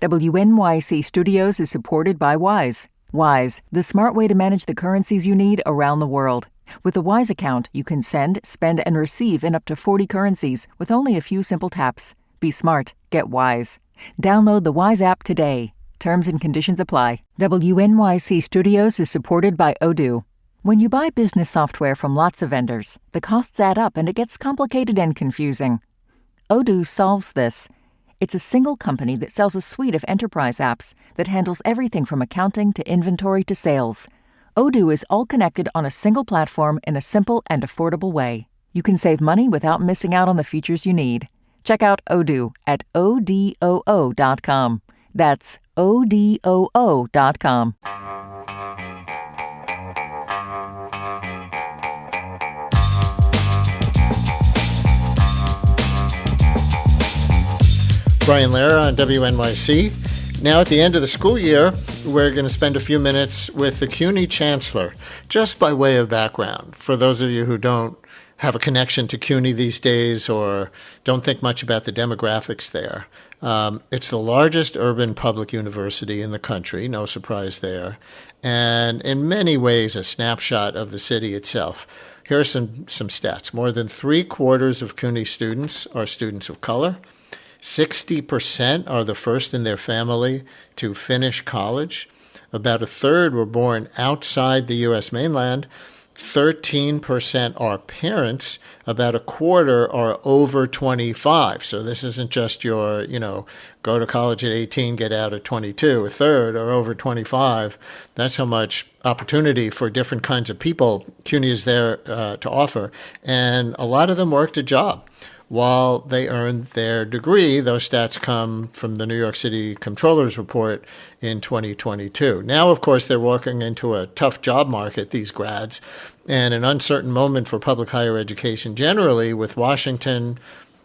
WNYC Studios is supported by Wise. Wise, the smart way to manage the currencies you need around the world. With the Wise account, you can send, spend, and receive in up to 40 currencies with only a few simple taps. Be smart. Get Wise. Download the Wise app today. Terms and conditions apply. WNYC Studios is supported by Odoo. When you buy business software from lots of vendors, the costs add up and it gets complicated and confusing. Odoo solves this. It's a single company that sells a suite of enterprise apps that handles everything from accounting to inventory to sales. Odoo is all connected on a single platform in a simple and affordable way. You can save money without missing out on the features you need. Check out Odoo at odoo.com. That's odoo.com. Brian Lehrer on WNYC. Now, at the end of the school year, we're going to spend a few minutes with the CUNY Chancellor, just by way of background. For those of you who don't have a connection to CUNY these days or don't think much about the demographics there, it's the largest urban public university in the country, no surprise there, and in many ways a snapshot of the city itself. Here are some stats. More than 3/4 of CUNY students are students of color. 60% are the first in their family to finish college. About a third were born outside the U.S. mainland. 13% are parents. About a quarter are over 25. So this isn't just your, go to college at 18, get out at 22. A third are over 25. That's how much opportunity for different kinds of people CUNY is there to offer. And a lot of them worked a job while they earned their degree. Those stats come from the New York City Comptroller's report in 2022. Now, of course, they're walking into a tough job market, these grads, and an uncertain moment for public higher education generally, with Washington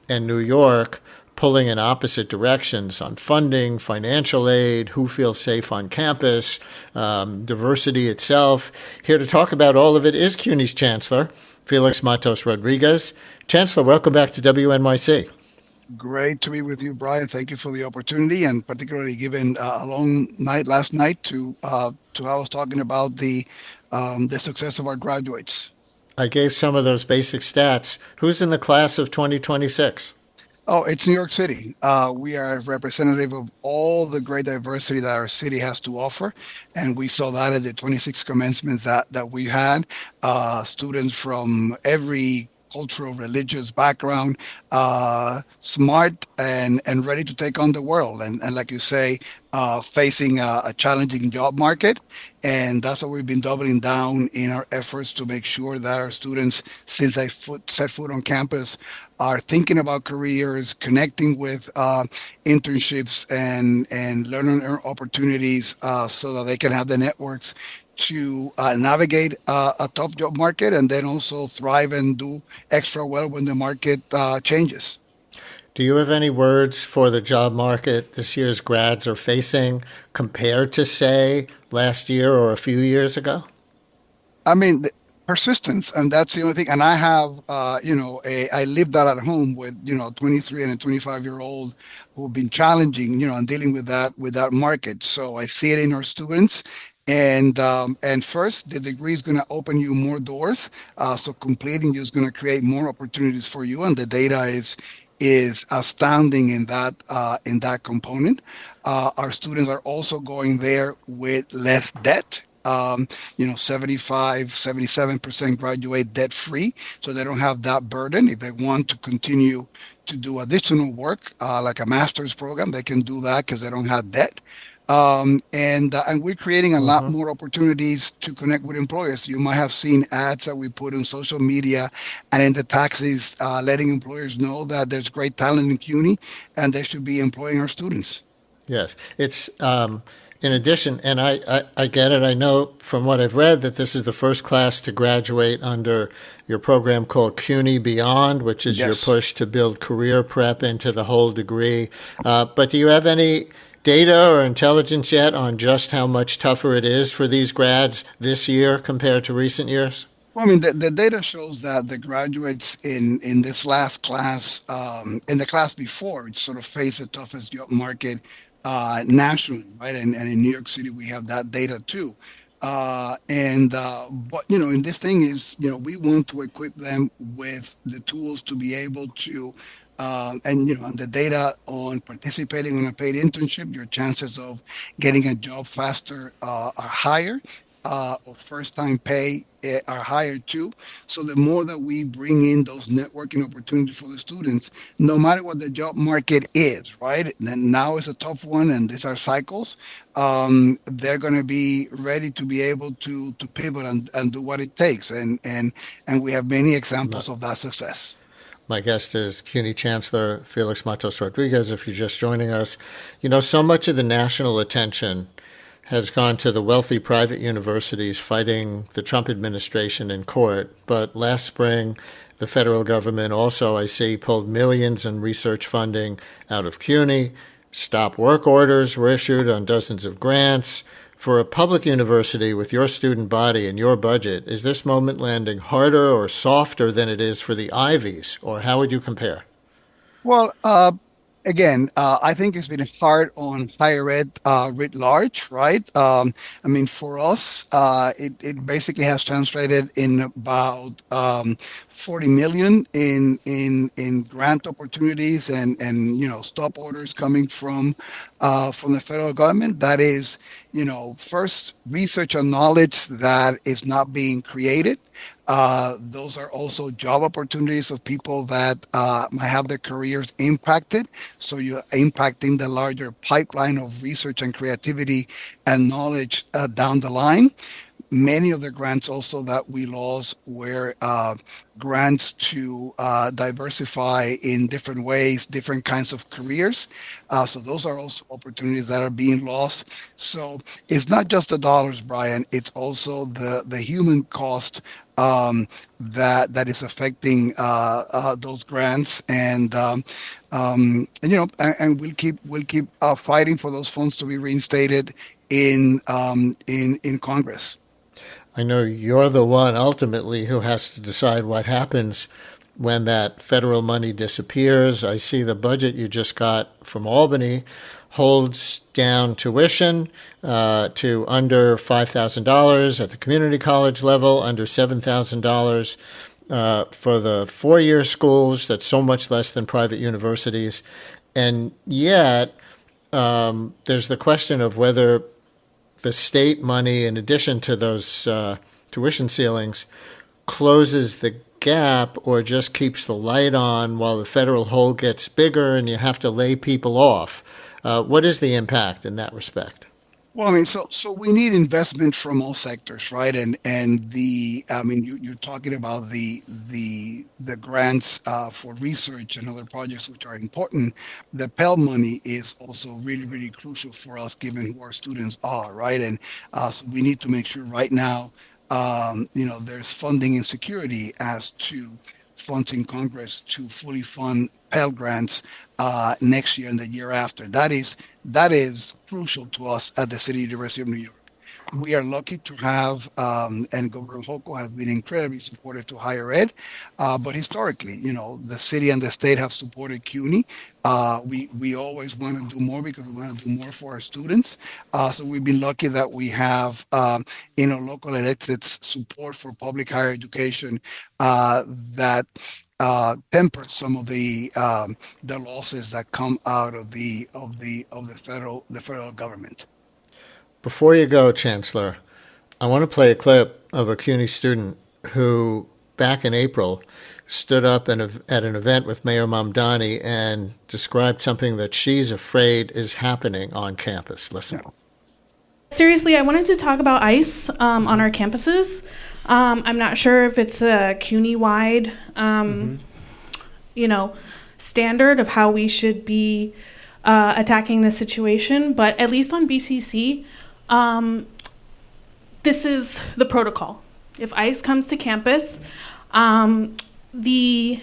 and New York pulling in opposite directions on funding, financial aid, who feels safe on campus, diversity itself. Here to talk about all of it is CUNY's Chancellor, Félix Matos Rodríguez. Chancellor, welcome back to WNYC. Great to be with you, Brian. Thank you for the opportunity, and particularly given a long night last night to have us talking about the success of our graduates. I gave some of those basic stats. Who's in the class of 2026? Oh, it's New York City. We are representative of all the great diversity that our city has to offer. And we saw that at the 26 commencements that we had. Students from every cultural, religious background, smart and ready to take on the world. And like you say, facing a challenging job market. And that's what we've been doubling down in our efforts to make sure that our students, since they set foot on campus, are thinking about careers, connecting with internships and learning opportunities so that they can have the networks to navigate a tough job market and then also thrive and do extra well when the market changes. Do you have any words for the job market this year's grads are facing compared to, say, last year or a few years ago? I mean, persistence, and that's the only thing. And I have, I live that at home with, 23 and a 25-year-old who've been challenging, and dealing with that market. So I see it in our students. And first, the degree is going to open you more doors. So completing is going to create more opportunities for you, and the data is astounding in that component. Our students are also going there with less debt. 77% graduate debt free, so they don't have that burden. If they want to continue to do additional work, like a master's program, they can do that because they don't have debt. And we're creating a lot more opportunities to connect with employers. You might have seen ads that we put on social media and in the taxis, letting employers know that there's great talent in CUNY and they should be employing our students. Yes, it's in addition, and I get it. I know from what I've read that this is the first class to graduate under your program called CUNY Beyond, which is your push to build career prep into the whole degree. But do you have any data or intelligence yet on just how much tougher it is for these grads this year compared to recent years? Well, I mean, the data shows that the graduates in this last class, in the class before, sort of faced the toughest job market nationally, right? And in New York City, we have that data too. But and this thing is, we want to equip them with the tools to be able to, and the data on participating on a paid internship, your chances of getting a job faster are higher. Or first time pay are higher too. So the more that we bring in those networking opportunities for the students, no matter what the job market is, right? Then now is a tough one, and these are cycles. They're going to be ready to be able to pivot and do what it takes, and we have many examples of that success. My guest is CUNY Chancellor Félix Matos Rodríguez. If you're just joining us, so much of the national attention has gone to the wealthy private universities fighting the Trump administration in court. But last spring, the federal government also, I see, pulled millions in research funding out of CUNY. Stop work orders were issued on dozens of grants. For a public university with your student body and your budget, is this moment landing harder or softer than it is for the Ivies? Or how would you compare? Well, again, I think it's been hard on higher ed writ large, right? I mean, for us, it basically has translated in about 40 million in grant opportunities and stop orders coming from the federal government. That is, first research and knowledge that is not being created. Those are also job opportunities of people that might have their careers impacted. So you're impacting the larger pipeline of research and creativity and knowledge down the line. Many of the grants also that we lost were grants to diversify in different ways, different kinds of careers. So those are also opportunities that are being lost. So it's not just the dollars, Brian. It's also the human cost that is affecting those grants, and we'll keep fighting for those funds to be reinstated in Congress. I know you're the one ultimately who has to decide what happens when that federal money disappears. I see the budget you just got from Albany holds down tuition to under $5,000 at the community college level, under $7,000 for the four-year schools. That's so much less than private universities. And yet, there's the question of whether the state money, in addition to those tuition ceilings, closes the gap or just keeps the light on while the federal hole gets bigger and you have to lay people off. What is the impact in that respect? Well, I mean, so we need investment from all sectors, right? You're talking about the grants for research and other projects which are important. The Pell money is also really, really crucial for us, given who our students are, right? And so we need to make sure right now, there's funding insecurity as to funds in Congress to fully fund Pell grants next year and the year after. That is crucial to us at the City University of New York. We are lucky to have, and Governor Hochul has been incredibly supportive to higher ed, but historically, the city and the state have supported CUNY. We always want to do more because we want to do more for our students. So we've been lucky that we have, local elected support for public higher education that tempers some of the losses that come out of the federal government. Before you go, Chancellor, I want to play a clip of a CUNY student who, back in April, stood up at an event with Mayor Mamdani and described something that she's afraid is happening on campus. Listen. Seriously, I wanted to talk about ICE on our campuses. I'm not sure if it's a CUNY-wide, standard of how we should be attacking this situation, but at least on BCC, this is the protocol. If ICE comes to campus, the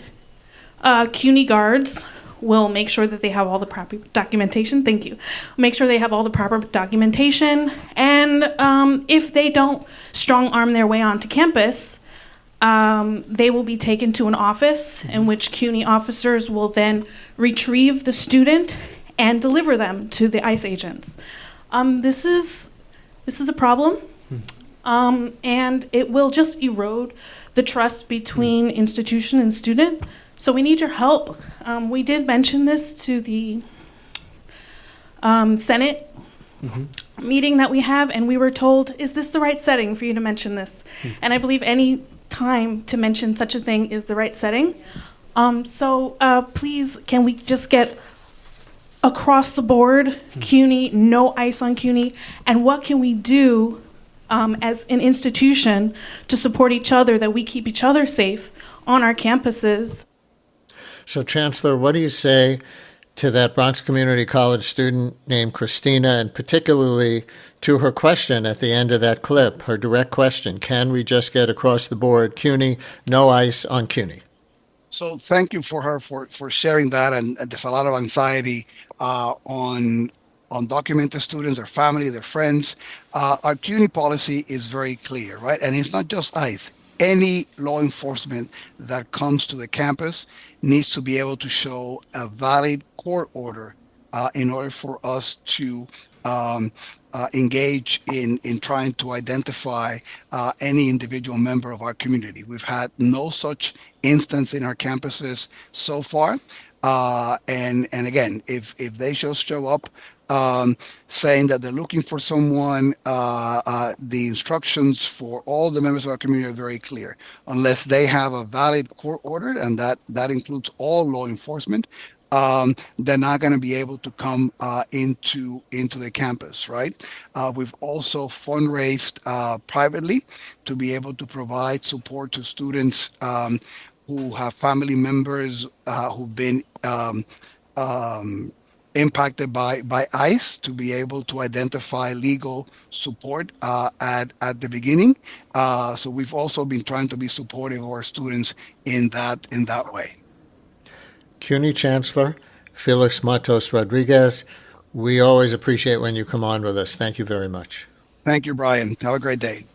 CUNY guards will make sure that they have all the proper documentation. Thank you. Make sure they have all the proper documentation. And if they don't strong arm their way onto campus, they will be taken to an office in which CUNY officers will then retrieve the student and deliver them to the ICE agents. This is a problem, and it will just erode the trust between institution and student. So we need your help. We did mention this to the Senate meeting that we have, and we were told, is this the right setting for you to mention this? And I believe any time to mention such a thing is the right setting. So please, can we just get across the board, CUNY, no ICE on CUNY, and what can we do as an institution to support each other, that we keep each other safe on our campuses? So, Chancellor, what do you say to that Bronx Community College student named Christina, and particularly to her question at the end of that clip, her direct question, can we just get across the board, CUNY, no ICE on CUNY? So thank you for her for sharing that. And there's a lot of anxiety on undocumented students, their family, their friends. Our CUNY policy is very clear, right? And it's not just ICE. Any law enforcement that comes to the campus needs to be able to show a valid court order in order for us to engage in trying to identify any individual member of our community. We've had no such instance in our campuses so far. And again, if they just show up saying that they're looking for someone, the instructions for all the members of our community are very clear. Unless they have a valid court order, and that includes all law enforcement, they're not going to be able to come into the campus, right? We've also fundraised privately to be able to provide support to students who have family members who've been impacted by ICE, to be able to identify legal support at the beginning. So we've also been trying to be supportive of our students in that way. CUNY Chancellor Félix Matos Rodríguez, we always appreciate when you come on with us. Thank you very much. Thank you, Brian. Have a great day.